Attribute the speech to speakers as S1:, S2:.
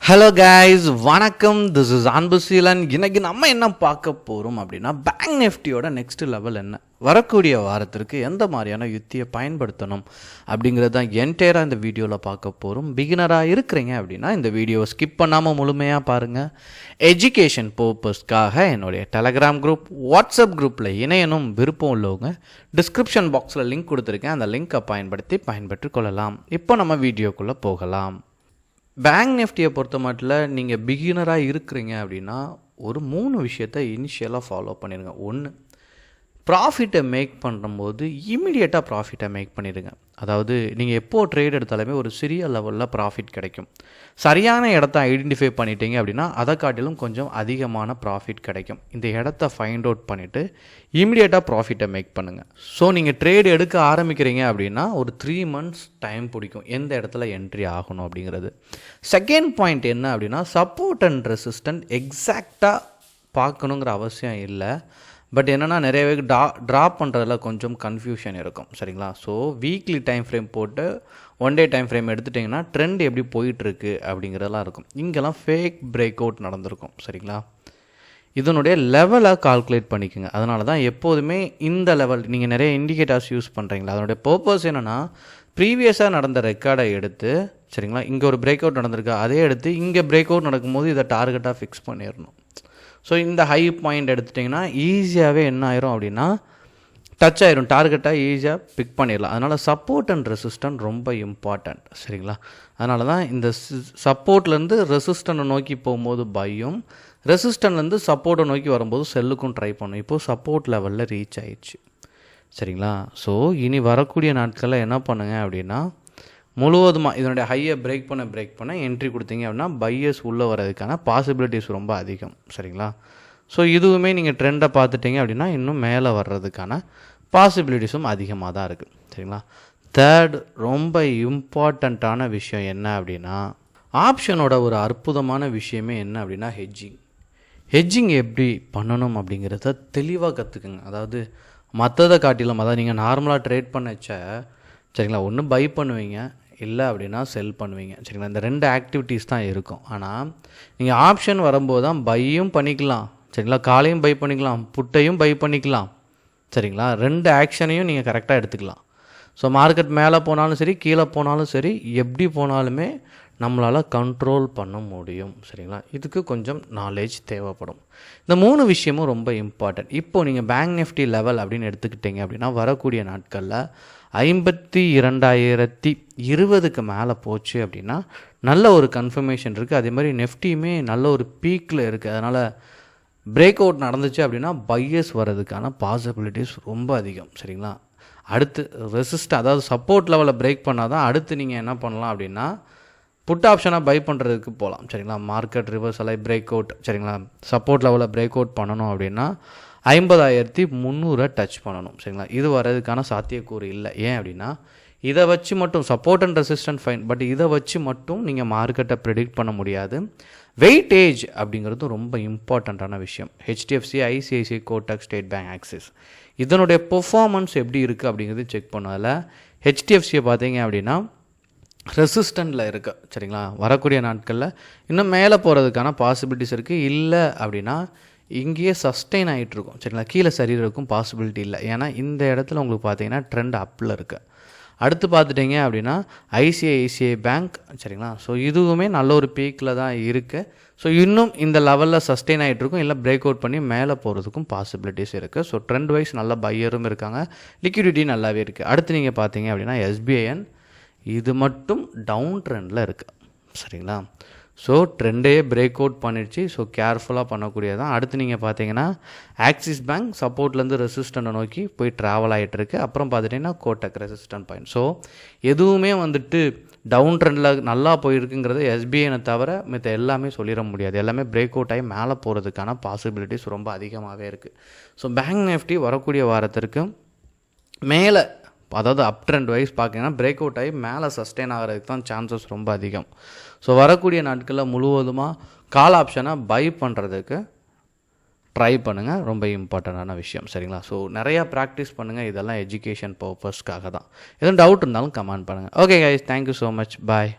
S1: Hello guys, வணக்கம். This is Anbuseelan. இன்னைக்கு நம்ம என்ன பார்க்க போகிறோம் அப்படின்னா, பேங்க் நிஃப்டியோட நெக்ஸ்ட் லெவல் என்ன, வரக்கூடிய வாரத்திற்கு எந்த மாதிரியான யுத்தியை பயன்படுத்தணும் அப்படிங்கிறது தான் என்டையராக இந்த வீடியோவில் பார்க்க போகிறோம். பிகினராக இருக்கிறீங்க அப்படின்னா இந்த வீடியோவை ஸ்கிப் பண்ணாமல் முழுமையாக பாருங்கள். எஜுகேஷன் பர்பஸ்க்காக என்னுடைய டெலகிராம் குரூப், வாட்ஸ்அப் குரூப்பில் இணையணும் விருப்பம் உள்ளவங்க டிஸ்கிரிப்ஷன் பாக்ஸில் லிங்க் கொடுத்துருக்கேன். அந்த லிங்க்கை பயன்பெற்று கொள்ளலாம். இப்போ நம்ம வீடியோக்குள்ளே போகலாம். பேங்க் நிஃப்டியை பொறுத்த மட்டும் நீங்கள் பிகினராக இருக்கிறீங்க அப்படின்னா ஒரு 3 விஷயத்தை இனிஷியலாக ஃபாலோ பண்ணிடுங்க. ஒன்று, ப்ராஃபிட்டை மேக் பண்ணும்போது இமீடியட்டாக ப்ராஃபிட்டை மேக் பண்ணிடுங்க. அதாவது நீங்கள் எப்போது ட்ரேட் எடுத்தாலுமே ஒரு சிறிய லெவலில் ப்ராஃபிட் கிடைக்கும். சரியான இடத்த ஐடென்டிஃபை பண்ணிட்டீங்க அப்படின்னா அதை காட்டிலும் கொஞ்சம் அதிகமான ப்ராஃபிட் கிடைக்கும். இந்த இடத்த ஃபைண்ட் அவுட் பண்ணிவிட்டு இமீடியட்டாக ப்ராஃபிட்டை மேக் பண்ணுங்கள். ஸோ நீங்கள் ட்ரேட் எடுக்க ஆரம்பிக்கிறீங்க அப்படின்னா ஒரு 3 months டைம் பிடிக்கும் எந்த இடத்துல என்ட்ரி ஆகணும் அப்படிங்கிறது. செகண்ட் பாயிண்ட் என்ன அப்படின்னா, சப்போர்ட் அண்ட் ரெசிஸ்டன்ட் எக்ஸாக்டாக பார்க்கணுங்கிற அவசியம் இல்லை. பட் என்னென்னா நிறைய பேருக்கு ட்ராப் பண்ணுறதுல கொஞ்சம் கன்ஃபியூஷன் இருக்கும். சரிங்களா? ஸோ வீக்லி டைம் ஃப்ரேம் போட்டு 1 day டைம் ஃப்ரேம் எடுத்துட்டிங்கன்னா ட்ரெண்ட் எப்படி போயிட்டுருக்கு அப்படிங்கிறதெல்லாம் இருக்கும். இங்கெல்லாம் ஃபேக் பிரேக் அவுட் நடந்திருக்கும். சரிங்களா? இதனுடைய லெவலை கால்குலேட் பண்ணிக்கோங்க. அதனால தான் எப்போதுமே இந்த லெவல் நீங்கள் நிறைய இண்டிகேட்டர்ஸ் யூஸ் பண்ணுறீங்களா, அதனுடைய பர்பஸ் என்னென்னா ப்ரீவியஸாக நடந்த ரெக்கார்டை எடுத்து, சரிங்களா, இங்கே ஒரு பிரேக் அவுட் நடந்திருக்கா அதே எடுத்து இங்கே பிரேக் அவுட் நடக்கும்போது இதை டார்கெட்டாக ஃபிக்ஸ் பண்ணிடணும். ஸோ இந்த ஹை பாயிண்ட் எடுத்துட்டிங்கன்னா ஈஸியாகவே என்ன ஆயிரும் அப்படின்னா டச் ஆயிரும், டார்கெட்டாக ஈஸியாக பிக் பண்ணிடலாம். அதனால் சப்போர்ட் அண்ட் ரெசிஸ்டன்ட் ரொம்ப இம்பார்ட்டண்ட். சரிங்களா? அதனால தான் இந்த சப்போர்ட்லேருந்து ரெசிஸ்டண்ட்டை நோக்கி போகும்போது பையும், ரெசிஸ்டன்ட்லேருந்து சப்போர்ட்டை நோக்கி வரும்போது செல்லுக்கும் ட்ரை பண்ணும். இப்போது சப்போர்ட் லெவலில் ரீச் ஆயிடுச்சு. சரிங்களா? ஸோ இனி வரக்கூடிய நாட்களில் என்ன பண்ணுங்கள் அப்படின்னா, முழுவதுமாக இதனுடைய ஹையை பிரேக் பண்ண என்ட்ரி கொடுத்தீங்க அப்படின்னா பையர்ஸ் உள்ளே வர்றதுக்கான பாசிபிலிட்டிஸ் ரொம்ப அதிகம். சரிங்களா? ஸோ இதுவுமே நீங்கள் ட்ரெண்டை பார்த்துட்டிங்க அப்படின்னா இன்னும் மேலே வர்றதுக்கான பாசிபிலிட்டிஸும் அதிகமாக தான் இருக்குது. சரிங்களா? தேர்ட், ரொம்ப இம்பார்ட்டண்ட்டான விஷயம் என்ன அப்படின்னா, ஆப்ஷனோட ஒரு அற்புதமான விஷயமே என்ன அப்படின்னா ஹெட்ஜிங் எப்படி பண்ணணும் அப்படிங்கிறத தெளிவாக கற்றுக்குங்க. அதாவது மற்றதை காட்டிலும், அதாவது நீங்கள் நார்மலாக ட்ரேட் பண்ணச்ச, சரிங்களா, ஒன்று பை பண்ணுவீங்க, இல்லை அப்படின்னா செல் பண்ணுவீங்க. சரிங்களா? இந்த 2 ஆக்டிவிட்டீஸ் தான் இருக்கும். ஆனால் நீங்கள் ஆப்ஷன் வரும்போது தான் பையும் பண்ணிக்கலாம். சரிங்களா? காலையும் பை பண்ணிக்கலாம், புட்டையும் பை பண்ணிக்கலாம். சரிங்களா? 2 ஆக்ஷனையும் நீங்கள் கரெக்டாக எடுத்துக்கலாம். ஸோ மார்க்கெட் மேலே போனாலும் சரி, கீழே போனாலும் சரி, எப்படி போனாலுமே நம்மளால் கண்ட்ரோல் பண்ண முடியும். சரிங்களா? இதுக்கு கொஞ்சம் நாலேஜ் தேவைப்படும். இந்த 3 விஷயமும் ரொம்ப இம்பார்ட்டன்ட். இப்போது நீங்கள் பேங்க் நிஃப்டி லெவல் அப்படின்னு எடுத்துக்கிட்டீங்க அப்படின்னா வரக்கூடிய நாட்களில் 52,020க்கு மேலே போச்சு அப்படின்னா நல்ல ஒரு கன்ஃபர்மேஷன் இருக்குது. அதே மாதிரி நெஃப்டியுமே நல்ல ஒரு பீக்கில் இருக்குது. அதனால் பிரேக் அவுட் நடந்துச்சு அப்படின்னா பையர்ஸ் வர்றதுக்கான பாசிபிலிட்டிஸ் ரொம்ப அதிகம். சரிங்களா? அடுத்து அதாவது சப்போர்ட் லெவலில் பிரேக் பண்ணால் தான் அடுத்து நீங்கள் என்ன பண்ணலாம் அப்படின்னா புட் ஆப்ஷனாக பை பண்ணுறதுக்கு போகலாம். சரிங்களா? மார்க்கெட் ரிவர்சலை பிரேக் அவுட், சரிங்களா, சப்போர்ட் லெவலில் பிரேக் அவுட் பண்ணணும் அப்படின்னா 50,300 டச் பண்ணணும். சரிங்களா? இது வர்றதுக்கான சாத்தியக்கூறு இல்லை. ஏன் அப்படின்னா இதை வச்சு மட்டும் support and resistant fine, but இதை வச்சு மட்டும் நீங்கள் மார்க்கெட்டை ப்ரெடிக்ட் பண்ண முடியாது. வெயிட்டேஜ் அப்படிங்கிறது ரொம்ப இம்பார்ட்டண்ட்டான விஷயம். HDFC, ICICI, Kotak, state bank, axis இதனுடைய பெர்ஃபார்மன்ஸ் எப்படி இருக்குது அப்படிங்கிறது செக் பண்ணதில் HDFCயை பார்த்தீங்க அப்படின்னா ரெசிஸ்டண்ட்டில் இருக்குது. சரிங்களா? வரக்கூடிய நாட்களில் இன்னும் மேலே போகிறதுக்கான பாசிபிலிட்டிஸ் இருக்குது. இல்லை அப்படின்னா இங்கேயே சஸ்டெயின் ஆகிட்டுருக்கும். சரிங்களா? கீழே சரீரக்கும் பாசிபிலிட்டி இல்லை. ஏன்னா இந்த இடத்துல உங்களுக்கு பார்த்தீங்கன்னா ட்ரெண்ட் அப்பில் இருக்குது. அடுத்து பார்த்துட்டிங்க அப்படின்னா ICICI பேங்க், சரிங்களா, ஸோ இதுவுமே நல்ல ஒரு பீக்கில் தான் இருக்குது. ஸோ இன்னும் இந்த லெவலில் சஸ்டெயின் ஆகிட்டுருக்கும், இல்லை பிரேக் அவுட் பண்ணி மேலே போகிறதுக்கும் பாசிபிலிட்டிஸ் இருக்குது. ஸோ ட்ரெண்ட் வைஸ் நல்ல பையரும் இருக்காங்க, லிக்விடிட்டி நல்லாவே இருக்குது. அடுத்து நீங்கள் பார்த்தீங்க அப்படின்னா SBIN, இது மட்டும் டவுன் ட்ரெண்டில் இருக்குது. சரிங்களா? ஸோ ட்ரெண்டே பிரேக் அவுட் பண்ணிடுச்சு. ஸோ கேர்ஃபுல்லாக பண்ணக்கூடியதான். அடுத்து நீங்கள் பார்த்தீங்கன்னா ஆக்சிஸ் பேங்க் சப்போர்ட்லேருந்து ரெசிஸ்டண்ட்டை நோக்கி போய் ட்ராவல் ஆகிட்டுருக்கு. அப்புறம் பார்த்துட்டிங்கன்னா கோட்டக் ரெசிஸ்டன்ட் பாயிண்ட். ஸோ எதுவுமே வந்துட்டு டவுன் ட்ரெண்டில் நல்லா போயிருக்குங்கிறது SBIனை தவிர மற்ற எல்லாமே சொல்லிட முடியாது. எல்லாமே பிரேக் அவுட் ஆகி மேலே போகிறதுக்கான பாசிபிலிட்டிஸ் ரொம்ப அதிகமாகவே இருக்குது. ஸோ பேங்க் நிஃப்டி வரக்கூடிய வாரத்திற்கு மேலே, அதாவது அப் ட்ரெண்ட் வைஸ் பார்த்தீங்கன்னா பிரேக் அவுட் ஆகி மேலே சஸ்டெயின் ஆகிறதுக்கு தான் சான்சஸ் ரொம்ப அதிகம். ஸோ வரக்கூடிய நாட்களில் முழுவதுமாக கால் ஆப்ஷனாக பை பண்ணுறதுக்கு ட்ரை பண்ணுங்கள். ரொம்ப இம்பார்ட்டண்ட்டான விஷயம். சரிங்களா? ஸோ நிறையா ப்ராக்டிஸ் பண்ணுங்கள். இதெல்லாம் எஜுகேஷன் பர்பஸ்க்காக தான். எதுவும் டவுட் இருந்தாலும் கமெண்ட் பண்ணுங்கள். Okay guys, thank you so much. பாய்.